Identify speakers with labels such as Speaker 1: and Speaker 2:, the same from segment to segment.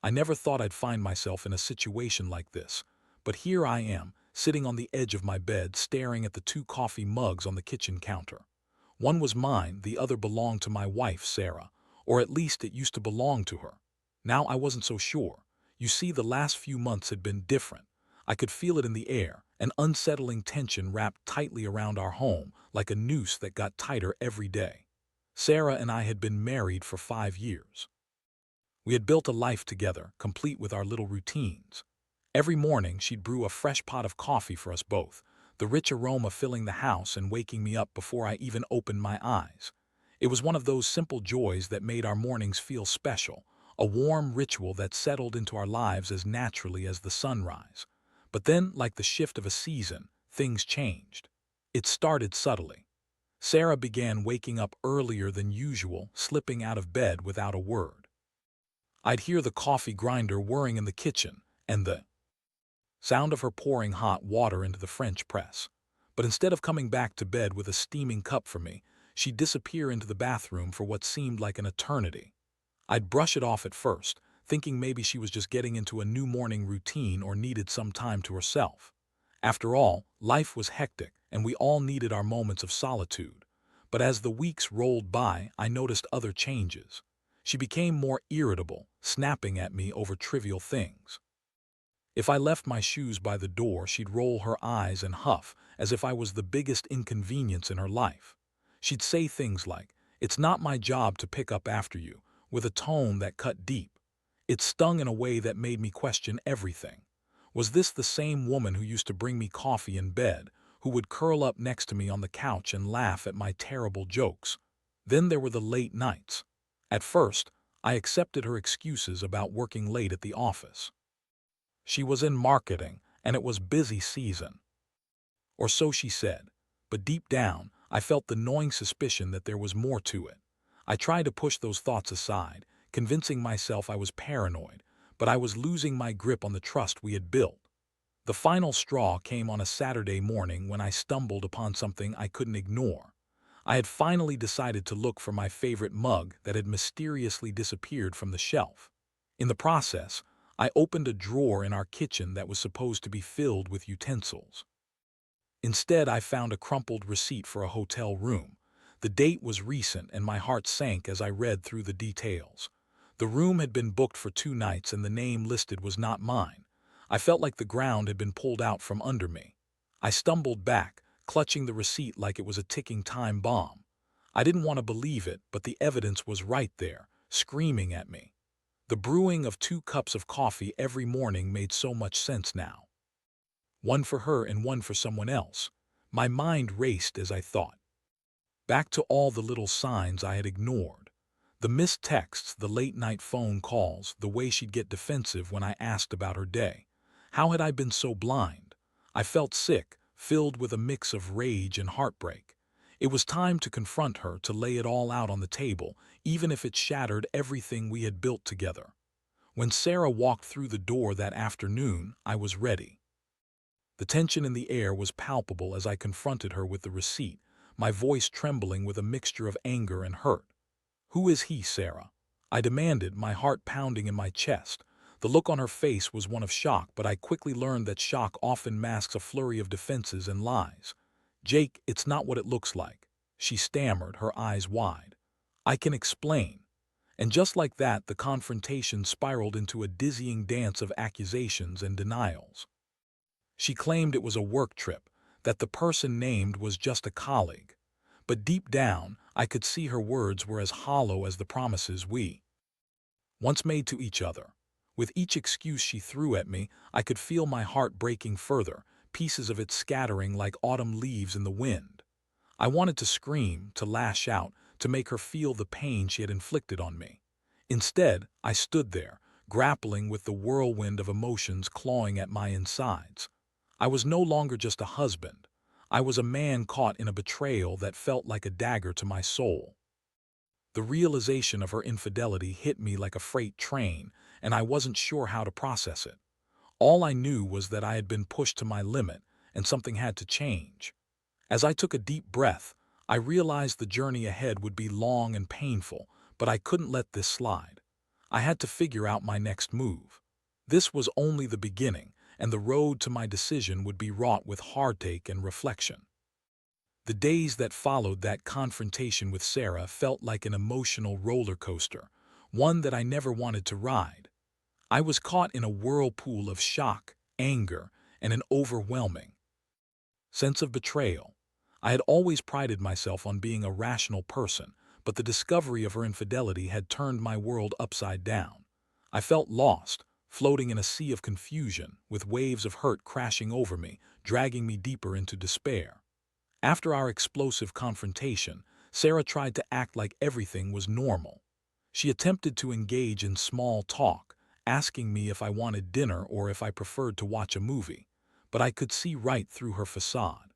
Speaker 1: I never thought I'd find myself in a situation like this, but here I am, sitting on the edge of my bed staring at the two coffee mugs on the kitchen counter. One was mine, the other belonged to my wife, Sarah, or at least it used to belong to her. Now I wasn't so sure. You see, the last few months had been different. I could feel it in the air, an unsettling tension wrapped tightly around our home, like a noose that got tighter every day. Sarah and I had been married for 5 years. We had built a life together, complete with our little routines. Every morning she'd brew a fresh pot of coffee for us both, the rich aroma filling the house and waking me up before I even opened my eyes. It was one of those simple joys that made our mornings feel special, a warm ritual that settled into our lives as naturally as the sunrise. But then, like the shift of a season, things changed. It started subtly. Sarah began waking up earlier than usual, slipping out of bed without a word. I'd hear the coffee grinder whirring in the kitchen, and the sound of her pouring hot water into the French press. But instead of coming back to bed with a steaming cup for me, she'd disappear into the bathroom for what seemed like an eternity. I'd brush it off at first, thinking maybe she was just getting into a new morning routine or needed some time to herself. After all, life was hectic, and we all needed our moments of solitude. But as the weeks rolled by, I noticed other changes. She became more irritable, snapping at me over trivial things. If I left my shoes by the door, she'd roll her eyes and huff, as if I was the biggest inconvenience in her life. She'd say things like, "It's not my job to pick up after you," with a tone that cut deep. It stung in a way that made me question everything. Was this the same woman who used to bring me coffee in bed, who would curl up next to me on the couch and laugh at my terrible jokes? Then there were the late nights. At first, I accepted her excuses about working late at the office. She was in marketing, and it was busy season. Or so she said. But deep down, I felt the gnawing suspicion that there was more to it. I tried to push those thoughts aside, convincing myself I was paranoid, but I was losing my grip on the trust we had built. The final straw came on a Saturday morning when I stumbled upon something I couldn't ignore. I had finally decided to look for my favorite mug that had mysteriously disappeared from the shelf. In the process, I opened a drawer in our kitchen that was supposed to be filled with utensils. Instead, I found a crumpled receipt for a hotel room. The date was recent, and my heart sank as I read through the details. The room had been booked for 2 nights, and the name listed was not mine. I felt like the ground had been pulled out from under me. I stumbled back, clutching the receipt like it was a ticking time bomb. I didn't want to believe it, but the evidence was right there, screaming at me. The brewing of 2 cups of coffee every morning made so much sense now. One for her and one for someone else. My mind raced as I thought. Back to all the little signs I had ignored. The missed texts, the late-night phone calls, the way she'd get defensive when I asked about her day. How had I been so blind? I felt sick, filled with a mix of rage and heartbreak. It was time to confront her, to lay it all out on the table, even if it shattered everything we had built together. When Sarah walked through the door that afternoon, I was ready. The tension in the air was palpable as I confronted her with the receipt, my voice trembling with a mixture of anger and hurt. "Who is he, Sarah?" I demanded, my heart pounding in my chest. The look on her face was one of shock, but I quickly learned that shock often masks a flurry of defenses and lies. "Jake, it's not what it looks like," she stammered, her eyes wide. "I can explain." And just like that, the confrontation spiraled into a dizzying dance of accusations and denials. She claimed it was a work trip, that the person named was just a colleague. But deep down, I could see her words were as hollow as the promises we once made to each other. With each excuse she threw at me, I could feel my heart breaking further, pieces of it scattering like autumn leaves in the wind. I wanted to scream, to lash out, to make her feel the pain she had inflicted on me. Instead, I stood there, grappling with the whirlwind of emotions clawing at my insides. I was no longer just a husband. I was a man caught in a betrayal that felt like a dagger to my soul. The realization of her infidelity hit me like a freight train, and I wasn't sure how to process it. All I knew was that I had been pushed to my limit, and something had to change. As I took a deep breath, I realized the journey ahead would be long and painful, but I couldn't let this slide. I had to figure out my next move. This was only the beginning, and the road to my decision would be wrought with heartache and reflection. The days that followed that confrontation with Sarah felt like an emotional roller coaster, one that I never wanted to ride. I was caught in a whirlpool of shock, anger, and an overwhelming sense of betrayal. I had always prided myself on being a rational person, but the discovery of her infidelity had turned my world upside down. I felt lost, floating in a sea of confusion, with waves of hurt crashing over me, dragging me deeper into despair. After our explosive confrontation, Sarah tried to act like everything was normal. She attempted to engage in small talk, asking me if I wanted dinner or if I preferred to watch a movie, but I could see right through her facade.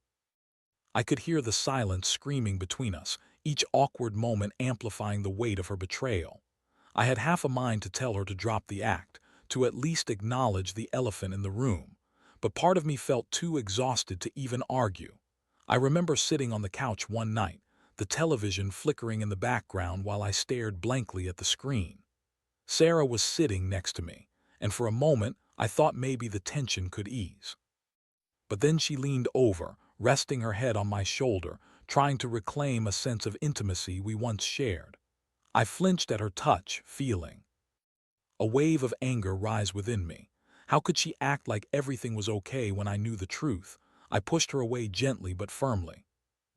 Speaker 1: I could hear the silence screaming between us, each awkward moment amplifying the weight of her betrayal. I had half a mind to tell her to drop the act, to at least acknowledge the elephant in the room, but part of me felt too exhausted to even argue. I remember sitting on the couch one night, the television flickering in the background while I stared blankly at the screen. Sarah was sitting next to me, and for a moment I thought maybe the tension could ease. But then she leaned over, resting her head on my shoulder, trying to reclaim a sense of intimacy we once shared. I flinched at her touch, feeling a wave of anger rise within me. How could she act like everything was okay when I knew the truth? I pushed her away gently but firmly.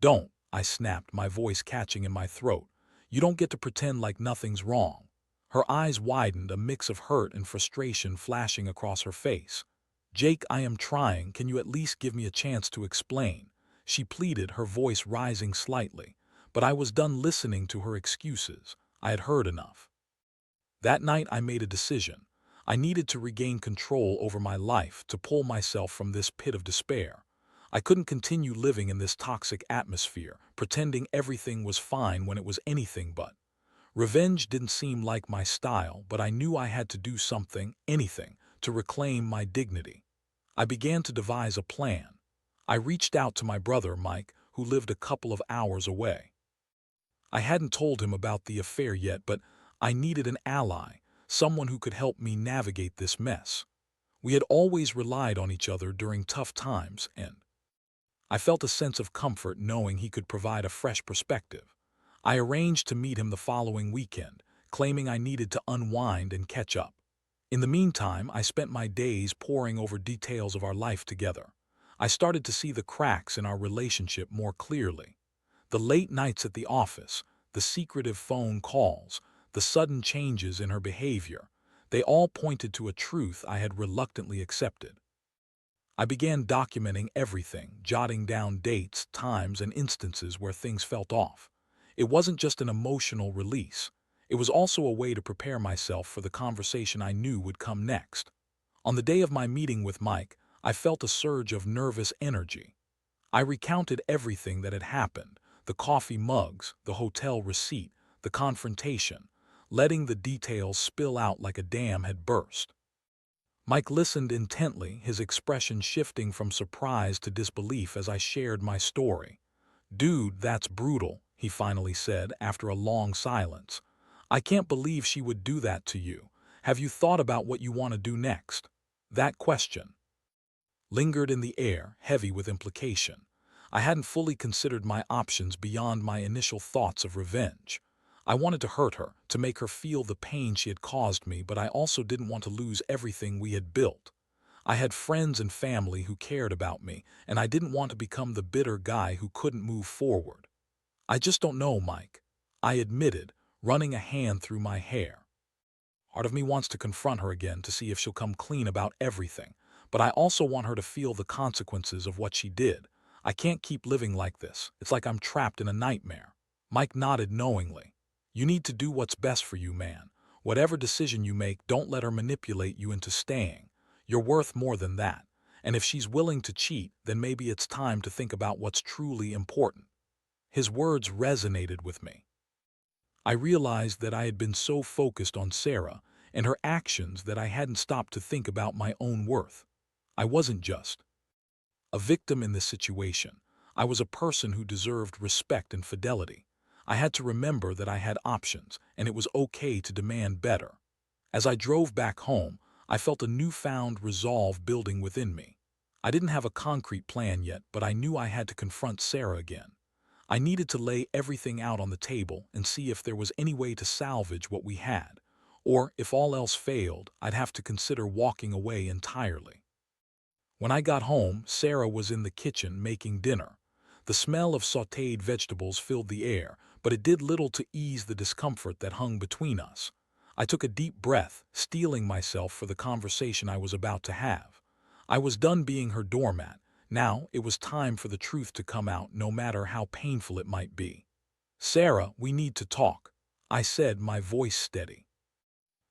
Speaker 1: "Don't," I snapped, my voice catching in my throat. "You don't get to pretend like nothing's wrong." Her eyes widened, a mix of hurt and frustration flashing across her face. "Jake, I am trying. Can you at least give me a chance to explain?" She pleaded, her voice rising slightly. But I was done listening to her excuses. I had heard enough. That night I made a decision. I needed to regain control over my life, to pull myself from this pit of despair. I couldn't continue living in this toxic atmosphere, pretending everything was fine when it was anything but. Revenge didn't seem like my style, but I knew I had to do something, anything, to reclaim my dignity. I began to devise a plan. I reached out to my brother, Mike, who lived a couple of hours away. I hadn't told him about the affair yet, but I needed an ally, someone who could help me navigate this mess. We had always relied on each other during tough times, and I felt a sense of comfort knowing he could provide a fresh perspective. I arranged to meet him the following weekend, claiming I needed to unwind and catch up. In the meantime, I spent my days poring over details of our life together. I started to see the cracks in our relationship more clearly. The late nights at the office, the secretive phone calls, the sudden changes in her behavior, they all pointed to a truth I had reluctantly accepted. I began documenting everything, jotting down dates, times, and instances where things felt off. It wasn't just an emotional release. It was also a way to prepare myself for the conversation I knew would come next. On the day of my meeting with Mike, I felt a surge of nervous energy. I recounted everything that had happened, the coffee mugs, the hotel receipt, the confrontation, letting the details spill out like a dam had burst. Mike listened intently, his expression shifting from surprise to disbelief as I shared my story. "Dude, that's brutal," he finally said after a long silence. "I can't believe she would do that to you. Have you thought about what you want to do next?" That question lingered in the air, heavy with implication. I hadn't fully considered my options beyond my initial thoughts of revenge. I wanted to hurt her, to make her feel the pain she had caused me, but I also didn't want to lose everything we had built. I had friends and family who cared about me, and I didn't want to become the bitter guy who couldn't move forward. "I just don't know, Mike," I admitted, running a hand through my hair. Part of me wants to confront her again to see if she'll come clean about everything, but I also want her to feel the consequences of what she did. I can't keep living like this. It's like I'm trapped in a nightmare. Mike nodded knowingly. "You need to do what's best for you, man. Whatever decision you make, don't let her manipulate you into staying. You're worth more than that. And if she's willing to cheat, then maybe it's time to think about what's truly important." His words resonated with me. I realized that I had been so focused on Sarah and her actions that I hadn't stopped to think about my own worth. I wasn't just a victim in this situation. I was a person who deserved respect and fidelity. I had to remember that I had options, and it was okay to demand better. As I drove back home, I felt a newfound resolve building within me. I didn't have a concrete plan yet, but I knew I had to confront Sarah again. I needed to lay everything out on the table and see if there was any way to salvage what we had. Or, if all else failed, I'd have to consider walking away entirely. When I got home, Sarah was in the kitchen making dinner. The smell of sautéed vegetables filled the air, but it did little to ease the discomfort that hung between us. I took a deep breath, steeling myself for the conversation I was about to have. I was done being her doormat. Now it was time for the truth to come out, no matter how painful it might be. "Sarah, we need to talk," I said, my voice steady.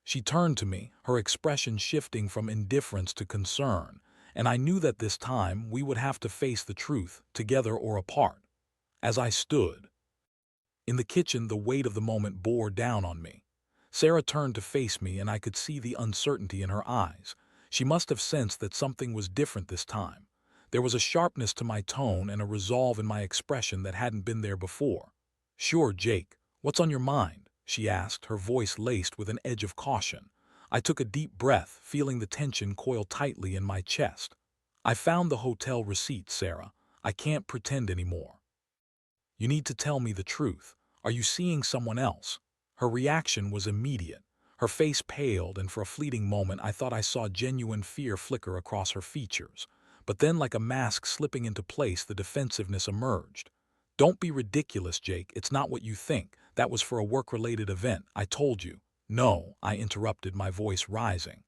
Speaker 1: She turned to me, her expression shifting from indifference to concern, and I knew that this time we would have to face the truth, together or apart. As I stood in the kitchen, the weight of the moment bore down on me. Sarah turned to face me, and I could see the uncertainty in her eyes. She must have sensed that something was different this time. There was a sharpness to my tone and a resolve in my expression that hadn't been there before. "Sure, Jake, what's on your mind?" she asked, her voice laced with an edge of caution. I took a deep breath, feeling the tension coil tightly in my chest. "I found the hotel receipt, Sarah. I can't pretend anymore. You need to tell me the truth. Are you seeing someone else?" Her reaction was immediate. Her face paled, and for a fleeting moment I thought I saw genuine fear flicker across her features. But then, like a mask slipping into place, the defensiveness emerged. "Don't be ridiculous, Jake. It's not what you think. That was for a work-related event. I told you." "No," I interrupted, my voice rising.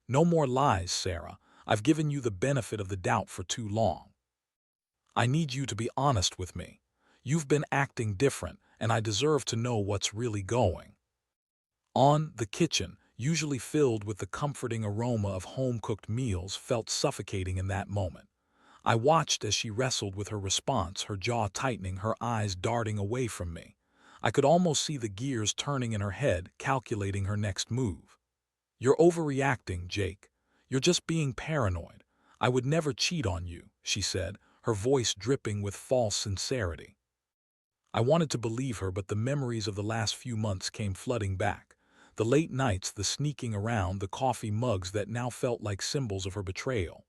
Speaker 1: "No more lies, Sarah. I've given you the benefit of the doubt for too long. I need you to be honest with me. You've been acting different, and I deserve to know what's really going on." The kitchen, usually filled with the comforting aroma of home-cooked meals, felt suffocating in that moment. I watched as she wrestled with her response, her jaw tightening, her eyes darting away from me. I could almost see the gears turning in her head, calculating her next move. "You're overreacting, Jake. You're just being paranoid. I would never cheat on you," she said, her voice dripping with false sincerity. I wanted to believe her, but the memories of the last few months came flooding back. The late nights, the sneaking around, the coffee mugs that now felt like symbols of her betrayal.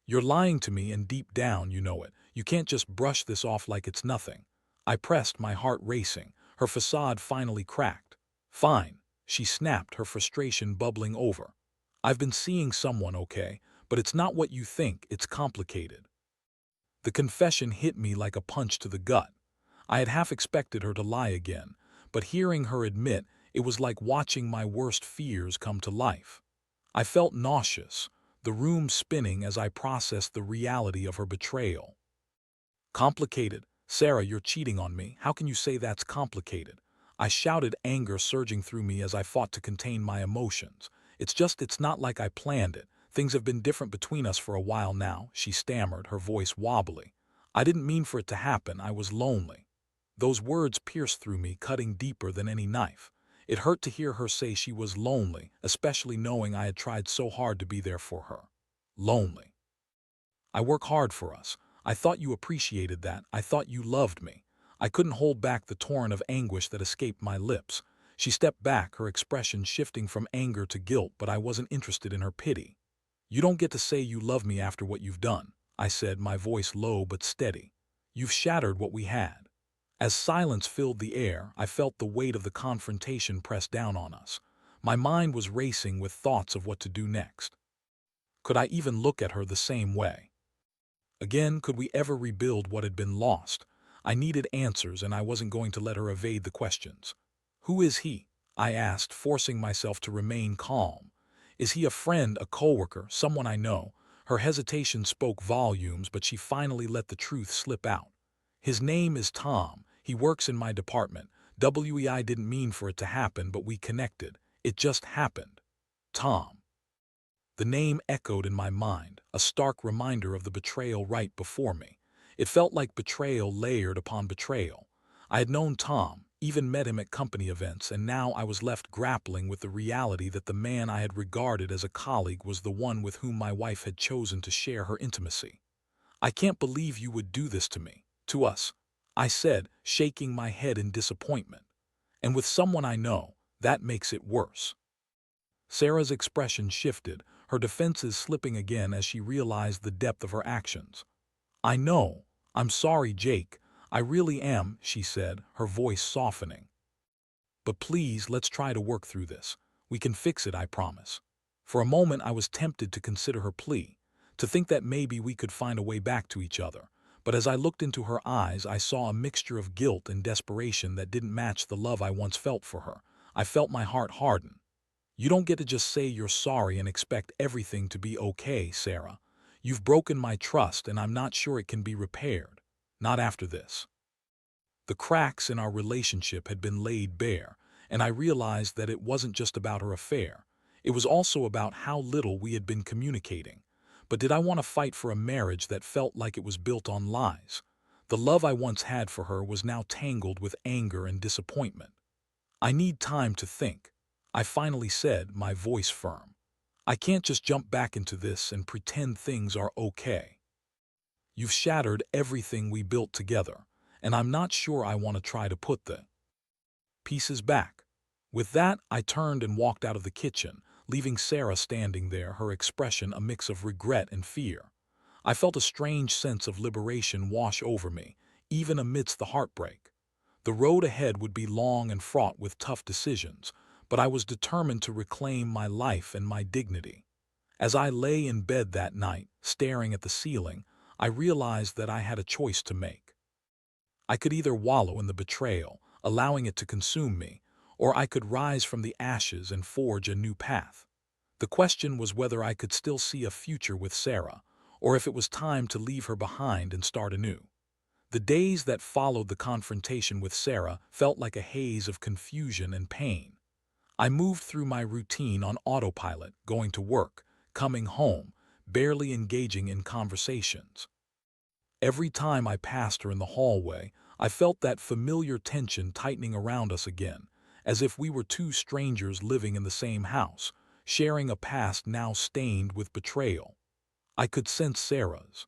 Speaker 1: "You're lying to me, and deep down you know it. You can't just brush this off like it's nothing." I pressed, my heart racing. Her facade finally cracked. "Fine," she snapped, her frustration bubbling over. "I've been seeing someone, okay? But it's not what you think. It's complicated." The confession hit me like a punch to the gut. I had half expected her to lie again, but hearing her admit, it was like watching my worst fears come to life. I felt nauseous, the room spinning as I processed the reality of her betrayal. "Complicated? Sarah, you're cheating on me. How can you say that's complicated?" I shouted, anger surging through me as I fought to contain my emotions. It's not like I planned it. Things have been different between us for a while now," she stammered, her voice wobbly. "I didn't mean for it to happen. I was lonely." Those words pierced through me, cutting deeper than any knife. It hurt to hear her say she was lonely, especially knowing I had tried so hard to be there for her. Lonely. "I work hard for us. I thought you appreciated that. I thought you loved me." I couldn't hold back the torrent of anguish that escaped my lips. She stepped back, her expression shifting from anger to guilt, but I wasn't interested in her pity. "You don't get to say you love me after what you've done," I said, my voice low but steady. "You've shattered what we had." As silence filled the air, I felt the weight of the confrontation press down on us. My mind was racing with thoughts of what to do next. Could I even look at her the same way again? Could we ever rebuild what had been lost? I needed answers, and I wasn't going to let her evade the questions. "Who is he?" I asked, forcing myself to remain calm. "Is he a friend, a coworker, someone I know?" Her hesitation spoke volumes, but she finally let the truth slip out. "His name is Tom. He works in my department. I didn't mean for it to happen, but we connected. It just happened." Tom. The name echoed in my mind, a stark reminder of the betrayal right before me. It felt like betrayal layered upon betrayal. I had known Tom, even met him at company events, and now I was left grappling with the reality that the man I had regarded as a colleague was the one with whom my wife had chosen to share her intimacy. "I can't believe you would do this to me, to us," I said, shaking my head in disappointment. "And with someone I know, that makes it worse." Sarah's expression shifted, her defenses slipping again as she realized the depth of her actions. "I know. I'm sorry, Jake. I really am," she said, her voice softening. "But please, let's try to work through this. We can fix it, I promise." For a moment I was tempted to consider her plea, to think that maybe we could find a way back to each other. But as I looked into her eyes, I saw a mixture of guilt and desperation that didn't match the love I once felt for her. I felt my heart harden. "You don't get to just say you're sorry and expect everything to be okay, Sarah. You've broken my trust and I'm not sure it can be repaired. Not after this." The cracks in our relationship had been laid bare, and I realized that it wasn't just about her affair. It was also about how little we had been communicating. But did I want to fight for a marriage that felt like it was built on lies? The love I once had for her was now tangled with anger and disappointment. "I need time to think," I finally said, my voice firm. "I can't just jump back into this and pretend things are okay. You've shattered everything we built together, and I'm not sure I want to try to put the pieces back." With that, I turned and walked out of the kitchen, leaving Sarah standing there, her expression a mix of regret and fear. I felt a strange sense of liberation wash over me, even amidst the heartbreak. The road ahead would be long and fraught with tough decisions, but I was determined to reclaim my life and my dignity. As I lay in bed that night, staring at the ceiling, I realized that I had a choice to make. I could either wallow in the betrayal, allowing it to consume me, or I could rise from the ashes and forge a new path. The question was whether I could still see a future with Sarah, or if it was time to leave her behind and start anew. The days that followed the confrontation with Sarah felt like a haze of confusion and pain. I moved through my routine on autopilot, going to work, coming home, barely engaging in conversations. Every time I passed her in the hallway, I felt that familiar tension tightening around us again, as if we were two strangers living in the same house, sharing a past now stained with betrayal. I could sense Sarah's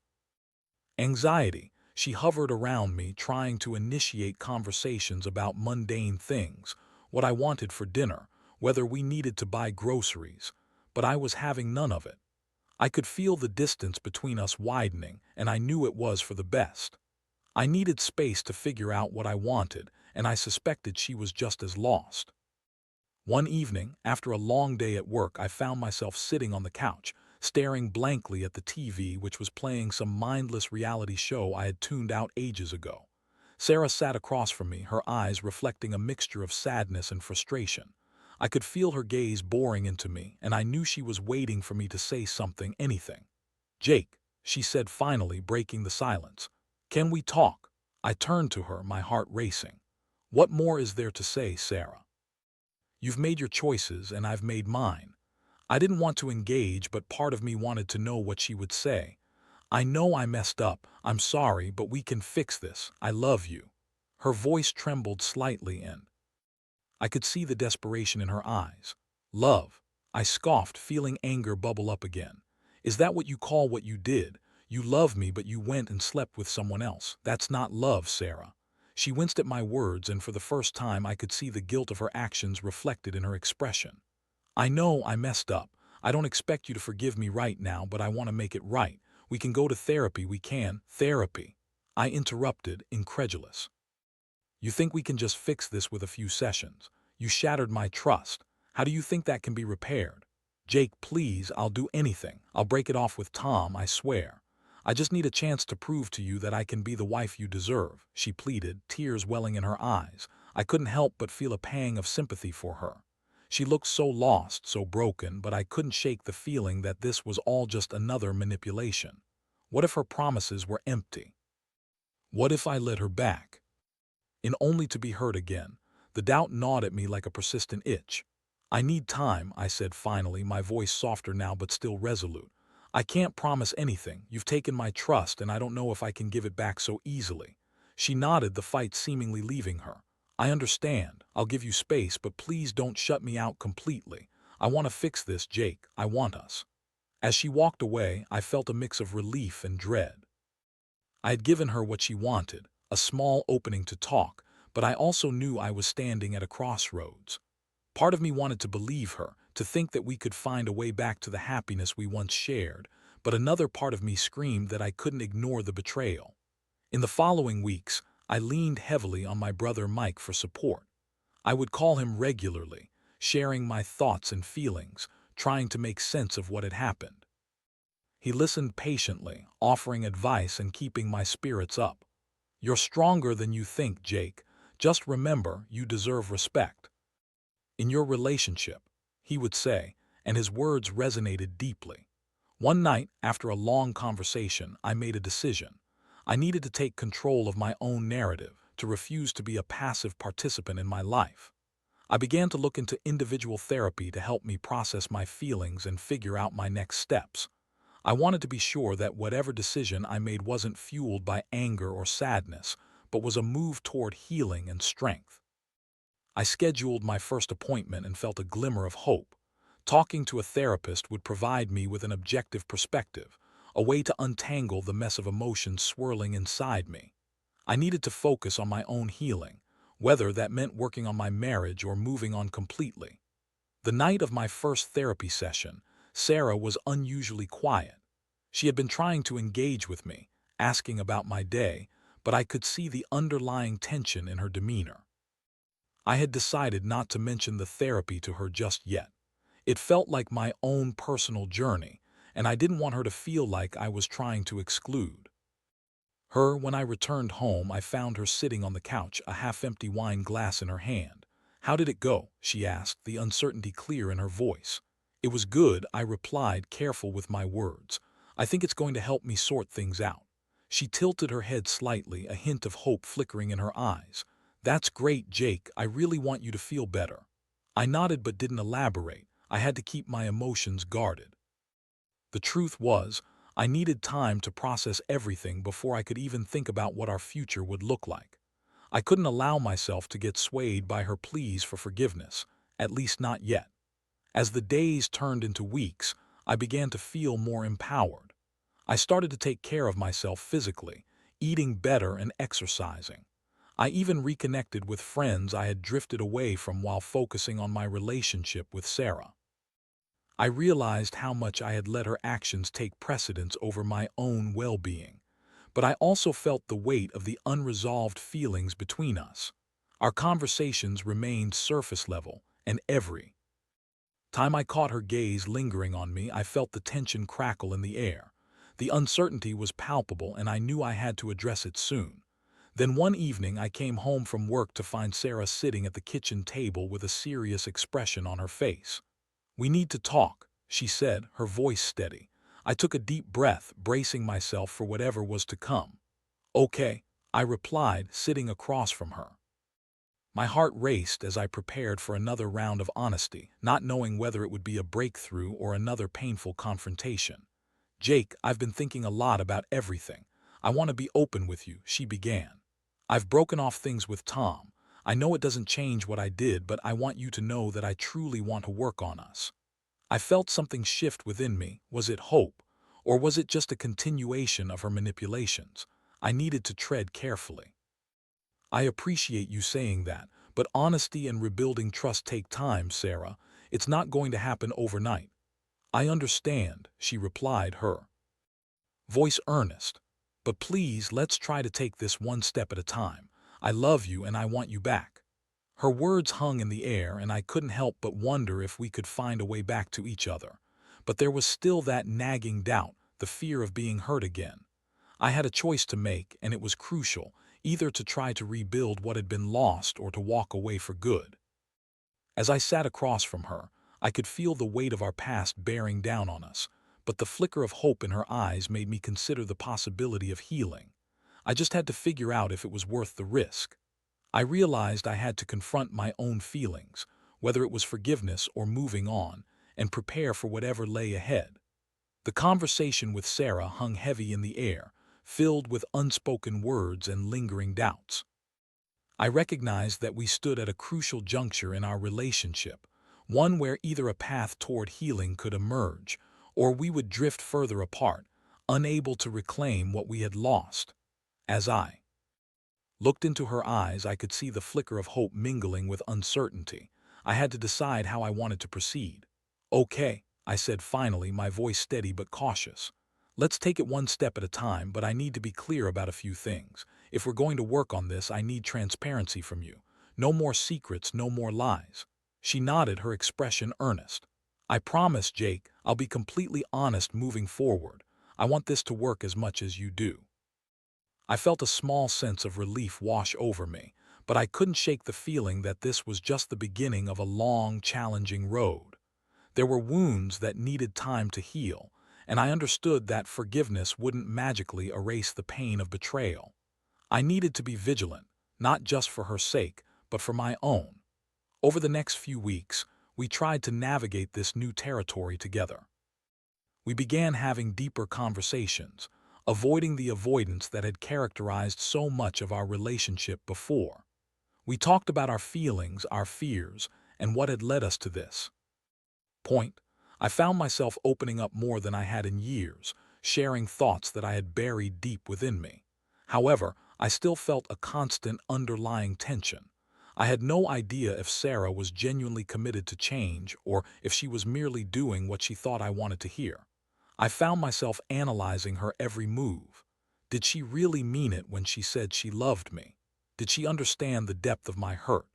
Speaker 1: anxiety. She hovered around me, trying to initiate conversations about mundane things, what I wanted for dinner, whether we needed to buy groceries, but I was having none of it. I could feel the distance between us widening, and I knew it was for the best. I needed space to figure out what I wanted, and I suspected she was just as lost. One evening, after a long day at work, I found myself sitting on the couch, staring blankly at the TV, which was playing some mindless reality show I had tuned out ages ago. Sarah sat across from me, her eyes reflecting a mixture of sadness and frustration. I could feel her gaze boring into me, and I knew she was waiting for me to say something, anything. "Jake," she said, finally breaking the silence. "Can we talk?" I turned to her, my heart racing. "What more is there to say, Sarah? You've made your choices and I've made mine." I didn't want to engage, but part of me wanted to know what she would say. "I know I messed up. I'm sorry, but we can fix this. I love you." Her voice trembled slightly and I could see the desperation in her eyes. "Love?" I scoffed, feeling anger bubble up again. "Is that what you call what you did? You love me, but you went and slept with someone else. That's not love, Sarah." She winced at my words, and for the first time I could see the guilt of her actions reflected in her expression. "I know I messed up. I don't expect you to forgive me right now, but I want to make it right. We can go to therapy, we can." "Therapy?" I interrupted, incredulous. "You think we can just fix this with a few sessions? You shattered my trust. How do you think that can be repaired?" "Jake, please, I'll do anything. I'll break it off with Tom, I swear. I just need a chance to prove to you that I can be the wife you deserve," she pleaded, tears welling in her eyes. I couldn't help but feel a pang of sympathy for her. She looked so lost, so broken, but I couldn't shake the feeling that this was all just another manipulation. What if her promises were empty? What if I led her back, and only to be hurt again? The doubt gnawed at me like a persistent itch. "I need time," I said finally, my voice softer now but still resolute. "I can't promise anything. You've taken my trust, and I don't know if I can give it back so easily." She nodded, the fight seemingly leaving her. "I understand. I'll give you space, but please don't shut me out completely. I want to fix this, Jake. I want us." As she walked away, I felt a mix of relief and dread. I had given her what she wanted, a small opening to talk, but I also knew I was standing at a crossroads. Part of me wanted to believe her, to think that we could find a way back to the happiness we once shared, but another part of me screamed that I couldn't ignore the betrayal. In the following weeks, I leaned heavily on my brother Mike for support. I would call him regularly, sharing my thoughts and feelings, trying to make sense of what had happened. He listened patiently, offering advice and keeping my spirits up. "You're stronger than you think, Jake. Just remember, you deserve respect in your relationship," he would say, and his words resonated deeply. One night, after a long conversation, I made a decision. I needed to take control of my own narrative, to refuse to be a passive participant in my life. I began to look into individual therapy to help me process my feelings and figure out my next steps. I wanted to be sure that whatever decision I made wasn't fueled by anger or sadness, but was a move toward healing and strength. I scheduled my first appointment and felt a glimmer of hope. Talking to a therapist would provide me with an objective perspective, a way to untangle the mess of emotions swirling inside me. I needed to focus on my own healing, whether that meant working on my marriage or moving on completely. The night of my first therapy session, Sarah was unusually quiet. She had been trying to engage with me, asking about my day, but I could see the underlying tension in her demeanor. I had decided not to mention the therapy to her just yet. It felt like my own personal journey, and I didn't want her to feel like I was trying to exclude her. When I returned home, I found her sitting on the couch, a half-empty wine glass in her hand. "How did it go?" she asked, the uncertainty clear in her voice. "It was good," I replied, careful with my words. "I think it's going to help me sort things out." She tilted her head slightly, a hint of hope flickering in her eyes. "That's great, Jake. I really want you to feel better." I nodded but didn't elaborate. I had to keep my emotions guarded. The truth was, I needed time to process everything before I could even think about what our future would look like. I couldn't allow myself to get swayed by her pleas for forgiveness, at least not yet. As the days turned into weeks, I began to feel more empowered. I started to take care of myself physically, eating better and exercising. I even reconnected with friends I had drifted away from while focusing on my relationship with Sarah. I realized how much I had let her actions take precedence over my own well-being, but I also felt the weight of the unresolved feelings between us. Our conversations remained surface level, and every time I caught her gaze lingering on me, I felt the tension crackle in the air. The uncertainty was palpable, and I knew I had to address it soon. Then one evening I came home from work to find Sarah sitting at the kitchen table with a serious expression on her face. "We need to talk," she said, her voice steady. I took a deep breath, bracing myself for whatever was to come. "Okay," I replied, sitting across from her. My heart raced as I prepared for another round of honesty, not knowing whether it would be a breakthrough or another painful confrontation. "Jake, I've been thinking a lot about everything. I want to be open with you," she began. "I've broken off things with Tom. I know it doesn't change what I did, but I want you to know that I truly want to work on us." I felt something shift within me. Was it hope? Or was it just a continuation of her manipulations? I needed to tread carefully. "I appreciate you saying that, but honesty and rebuilding trust take time, Sarah. It's not going to happen overnight." "I understand," she replied, her voice earnest. "But please, let's try to take this one step at a time. I love you and I want you back." Her words hung in the air, and I couldn't help but wonder if we could find a way back to each other. But there was still that nagging doubt, the fear of being hurt again. I had a choice to make, and it was crucial, either to try to rebuild what had been lost or to walk away for good. As I sat across from her, I could feel the weight of our past bearing down on us, but the flicker of hope in her eyes made me consider the possibility of healing. I just had to figure out if it was worth the risk. I realized I had to confront my own feelings, whether it was forgiveness or moving on, and prepare for whatever lay ahead. The conversation with Sarah hung heavy in the air, filled with unspoken words and lingering doubts. I recognized that we stood at a crucial juncture in our relationship, one where either a path toward healing could emerge, or we would drift further apart, unable to reclaim what we had lost. As I looked into her eyes, I could see the flicker of hope mingling with uncertainty. I had to decide how I wanted to proceed. Okay, I said finally, my voice steady but cautious. Let's take it one step at a time, but I need to be clear about a few things. If we're going to work on this, I need transparency from you. No more secrets, no more lies. She nodded, her expression earnest. I promise, Jake, I'll be completely honest moving forward. I want this to work as much as you do. I felt a small sense of relief wash over me, but I couldn't shake the feeling that this was just the beginning of a long, challenging road. There were wounds that needed time to heal, and I understood that forgiveness wouldn't magically erase the pain of betrayal. I needed to be vigilant, not just for her sake, but for my own. Over the next few weeks, we tried to navigate this new territory together. We began having deeper conversations, avoiding the avoidance that had characterized so much of our relationship before. We talked about our feelings, our fears, and what had led us to this point. I found myself opening up more than I had in years, sharing thoughts that I had buried deep within me. However, I still felt a constant underlying tension. I had no idea if Sarah was genuinely committed to change or if she was merely doing what she thought I wanted to hear. I found myself analyzing her every move. Did she really mean it when she said she loved me? Did she understand the depth of my hurt?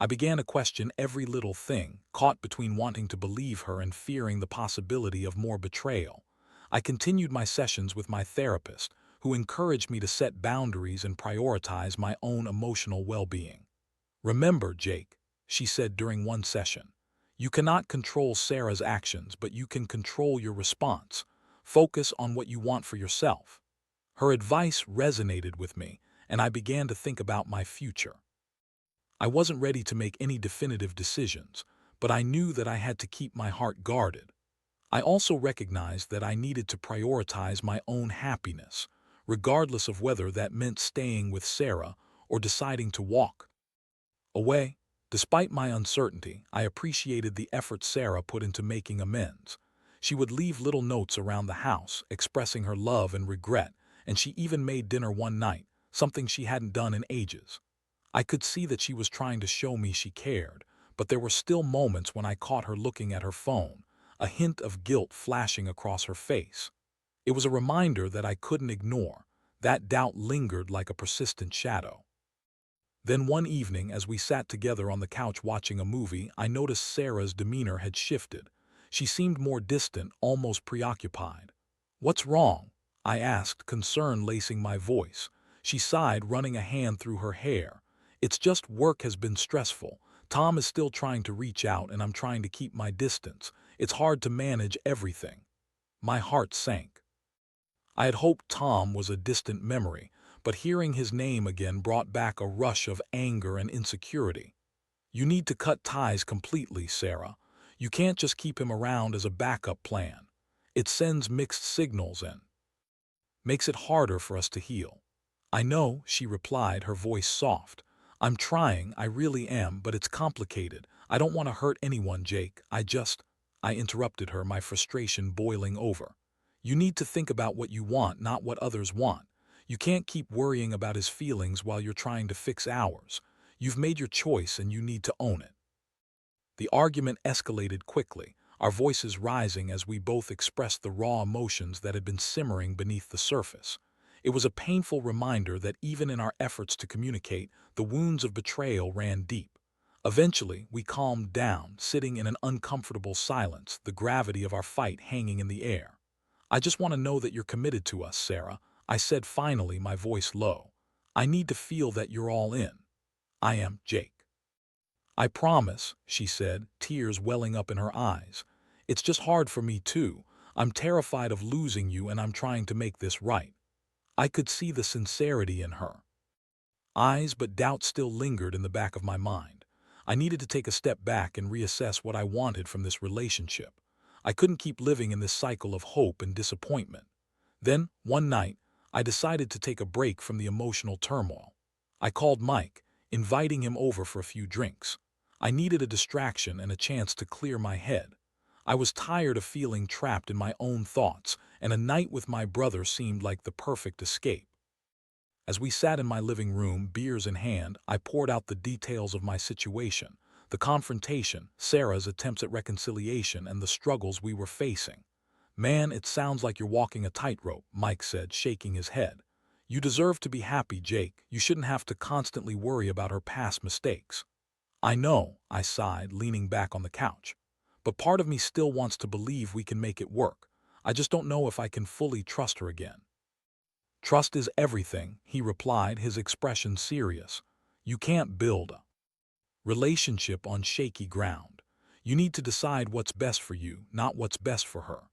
Speaker 1: I began to question every little thing, caught between wanting to believe her and fearing the possibility of more betrayal. I continued my sessions with my therapist, who encouraged me to set boundaries and prioritize my own emotional well-being. Remember, Jake, she said during one session, you cannot control Sarah's actions, but you can control your response. Focus on what you want for yourself. Her advice resonated with me, and I began to think about my future. I wasn't ready to make any definitive decisions, but I knew that I had to keep my heart guarded. I also recognized that I needed to prioritize my own happiness, regardless of whether that meant staying with Sarah or deciding to walk away. Despite my uncertainty, I appreciated the effort Sarah put into making amends. She would leave little notes around the house, expressing her love and regret, and she even made dinner one night, something she hadn't done in ages. I could see that she was trying to show me she cared, but there were still moments when I caught her looking at her phone, a hint of guilt flashing across her face. It was a reminder that I couldn't ignore. That doubt lingered like a persistent shadow. Then one evening, as we sat together on the couch watching a movie, I noticed Sarah's demeanor had shifted. She seemed more distant, almost preoccupied. "What's wrong?" I asked, concern lacing my voice. She sighed, running a hand through her hair. "It's just work has been stressful. Tom is still trying to reach out and I'm trying to keep my distance. It's hard to manage everything." My heart sank. I had hoped Tom was a distant memory, but hearing his name again brought back a rush of anger and insecurity. "You need to cut ties completely, Sarah. You can't just keep him around as a backup plan. It sends mixed signals and makes it harder for us to heal." "I know," she replied, her voice soft. "I'm trying, I really am, but it's complicated. I don't want to hurt anyone, Jake. I interrupted her, my frustration boiling over. "You need to think about what you want, not what others want. You can't keep worrying about his feelings while you're trying to fix ours. You've made your choice and you need to own it." The argument escalated quickly, our voices rising as we both expressed the raw emotions that had been simmering beneath the surface. It was a painful reminder that even in our efforts to communicate, the wounds of betrayal ran deep. Eventually, we calmed down, sitting in an uncomfortable silence, the gravity of our fight hanging in the air. "I just want to know that you're committed to us, Sarah," I said finally, my voice low. "I need to feel that you're all in." "I am, Jake." "I promise," she said, tears welling up in her eyes. "It's just hard for me too. I'm terrified of losing you and I'm trying to make this right." I could see the sincerity in her eyes, but doubt still lingered in the back of my mind. I needed to take a step back and reassess what I wanted from this relationship. I couldn't keep living in this cycle of hope and disappointment. Then, one night, I decided to take a break from the emotional turmoil. I called Mike, inviting him over for a few drinks. I needed a distraction and a chance to clear my head. I was tired of feeling trapped in my own thoughts, and a night with my brother seemed like the perfect escape. As we sat in my living room, beers in hand, I poured out the details of my situation, the confrontation, Sarah's attempts at reconciliation, and the struggles we were facing. "Man, it sounds like you're walking a tightrope," Mike said, shaking his head. "You deserve to be happy, Jake. You shouldn't have to constantly worry about her past mistakes." "I know," I sighed, leaning back on the couch. "But part of me still wants to believe we can make it work. I just don't know if I can fully trust her again." "Trust is everything," he replied, his expression serious. "You can't build a relationship on shaky ground. You need to decide what's best for you, not what's best for her."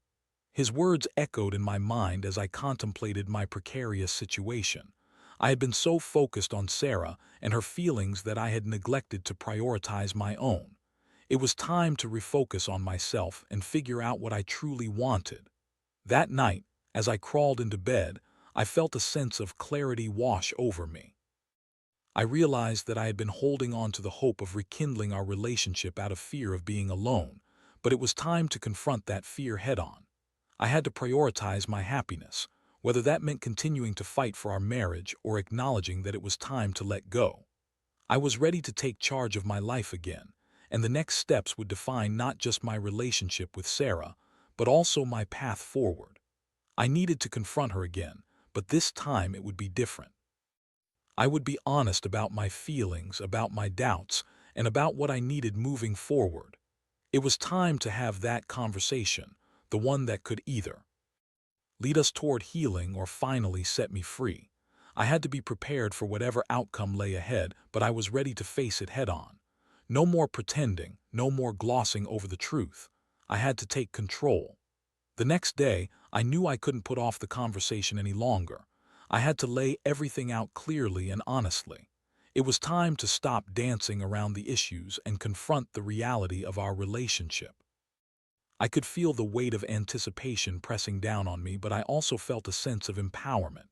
Speaker 1: His words echoed in my mind as I contemplated my precarious situation. I had been so focused on Sarah and her feelings that I had neglected to prioritize my own. It was time to refocus on myself and figure out what I truly wanted. That night, as I crawled into bed, I felt a sense of clarity wash over me. I realized that I had been holding on to the hope of rekindling our relationship out of fear of being alone, but it was time to confront that fear head-on. I had to prioritize my happiness, whether that meant continuing to fight for our marriage or acknowledging that it was time to let go. I was ready to take charge of my life again, and the next steps would define not just my relationship with Sarah, but also my path forward. I needed to confront her again, but this time it would be different. I would be honest about my feelings, about my doubts, and about what I needed moving forward. It was time to have that conversation, the one that could either lead us toward healing or finally set me free. I had to be prepared for whatever outcome lay ahead, but I was ready to face it head-on. No more pretending, no more glossing over the truth. I had to take control. The next day, I knew I couldn't put off the conversation any longer. I had to lay everything out clearly and honestly. It was time to stop dancing around the issues and confront the reality of our relationship. I could feel the weight of anticipation pressing down on me, but I also felt a sense of empowerment.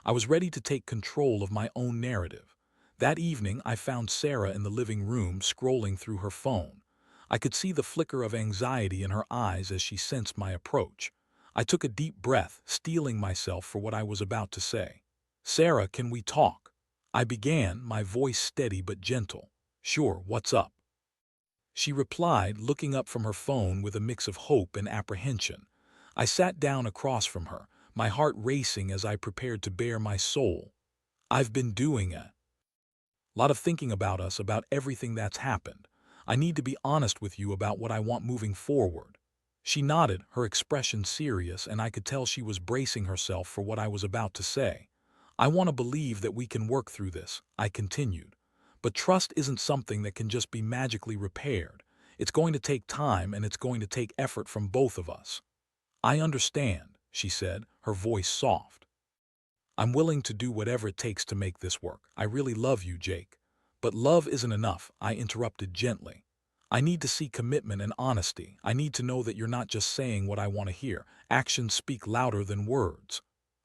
Speaker 1: I was ready to take control of my own narrative. That evening, I found Sarah in the living room scrolling through her phone. I could see the flicker of anxiety in her eyes as she sensed my approach. I took a deep breath, steeling myself for what I was about to say. "Sarah, can we talk?" I began, my voice steady but gentle. "Sure, what's up?" she replied, looking up from her phone with a mix of hope and apprehension. I sat down across from her, my heart racing as I prepared to bare my soul. "I've been doing a lot of thinking about us, about everything that's happened. I need to be honest with you about what I want moving forward." She nodded, her expression serious, and I could tell she was bracing herself for what I was about to say. "I want to believe that we can work through this," I continued. "But trust isn't something that can just be magically repaired. It's going to take time, and it's going to take effort from both of us." "I understand," she said, her voice soft. "I'm willing to do whatever it takes to make this work. I really love you, Jake." "But love isn't enough," I interrupted gently. "I need to see commitment and honesty. I need to know that you're not just saying what I want to hear. Actions speak louder than words."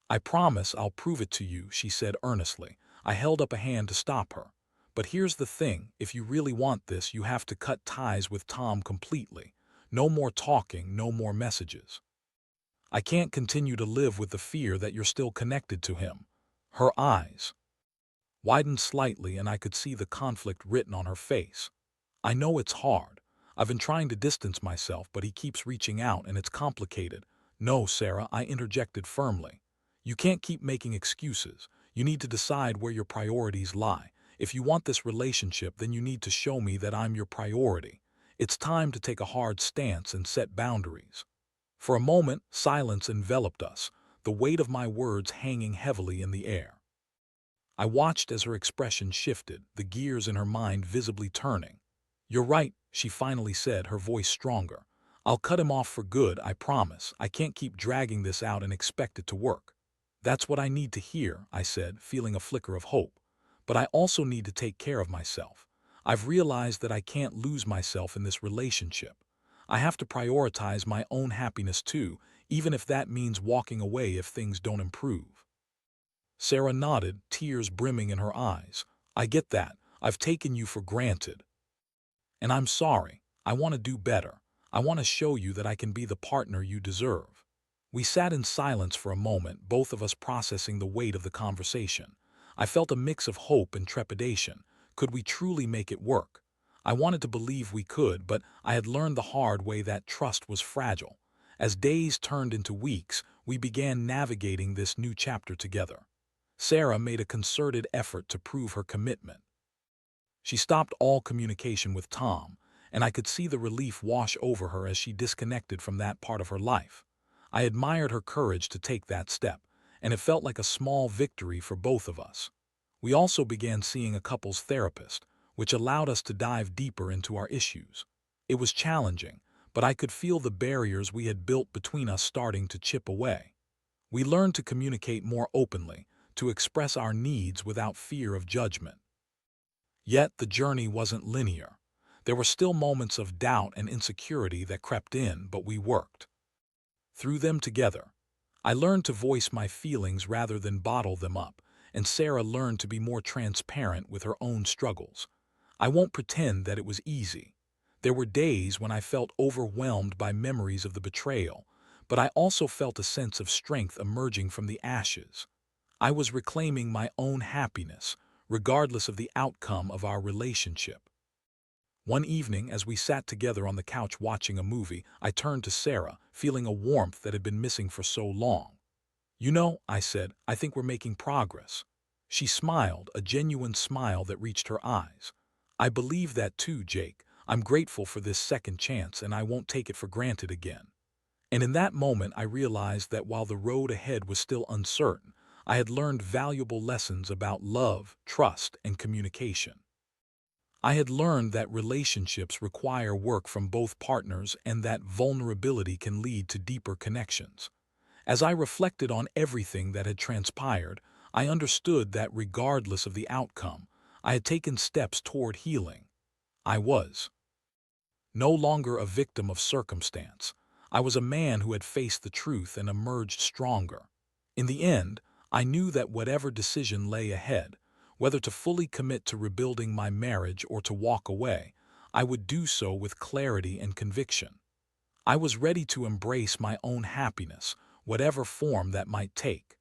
Speaker 1: "I promise I'll prove it to you," she said earnestly. I held up a hand to stop her. "But here's the thing, if you really want this, you have to cut ties with Tom completely. No more talking, no more messages. I can't continue to live with the fear that you're still connected to him." Her eyes widened slightly, and I could see the conflict written on her face. "I know it's hard. I've been trying to distance myself, but he keeps reaching out, and it's complicated." "No, Sarah," I interjected firmly. "You can't keep making excuses. You need to decide where your priorities lie. If you want this relationship, then you need to show me that I'm your priority. It's time to take a hard stance and set boundaries." For a moment, silence enveloped us, the weight of my words hanging heavily in the air. I watched as her expression shifted, the gears in her mind visibly turning. "You're right," she finally said, her voice stronger. "I'll cut him off for good, I promise. I can't keep dragging this out and expect it to work." "That's what I need to hear," I said, feeling a flicker of hope. "But I also need to take care of myself. I've realized that I can't lose myself in this relationship. I have to prioritize my own happiness too, even if that means walking away if things don't improve." Sarah nodded, tears brimming in her eyes. "I get that. I've taken you for granted. And I'm sorry. I want to do better. I want to show you that I can be the partner you deserve." We sat in silence for a moment, both of us processing the weight of the conversation. I felt a mix of hope and trepidation. Could we truly make it work? I wanted to believe we could, but I had learned the hard way that trust was fragile. As days turned into weeks, we began navigating this new chapter together. Sarah made a concerted effort to prove her commitment. She stopped all communication with Tom, and I could see the relief wash over her as she disconnected from that part of her life. I admired her courage to take that step, and it felt like a small victory for both of us. We also began seeing a couples therapist, which allowed us to dive deeper into our issues. It was challenging, but I could feel the barriers we had built between us starting to chip away. We learned to communicate more openly, to express our needs without fear of judgment. Yet the journey wasn't linear. There were still moments of doubt and insecurity that crept in, but we worked through them together. I learned to voice my feelings rather than bottle them up, and Sarah learned to be more transparent with her own struggles. I won't pretend that it was easy. There were days when I felt overwhelmed by memories of the betrayal, but I also felt a sense of strength emerging from the ashes. I was reclaiming my own happiness, regardless of the outcome of our relationship. One evening, as we sat together on the couch watching a movie, I turned to Sarah, feeling a warmth that had been missing for so long. "You know," I said, "I think we're making progress." She smiled, a genuine smile that reached her eyes. "I believe that too, Jake. I'm grateful for this second chance, and I won't take it for granted again." And in that moment, I realized that while the road ahead was still uncertain, I had learned valuable lessons about love, trust, and communication. I had learned that relationships require work from both partners and that vulnerability can lead to deeper connections. As I reflected on everything that had transpired, I understood that regardless of the outcome, I had taken steps toward healing. I was no longer a victim of circumstance. I was a man who had faced the truth and emerged stronger. In the end, I knew that whatever decision lay ahead, whether to fully commit to rebuilding my marriage or to walk away, I would do so with clarity and conviction. I was ready to embrace my own happiness, whatever form that might take.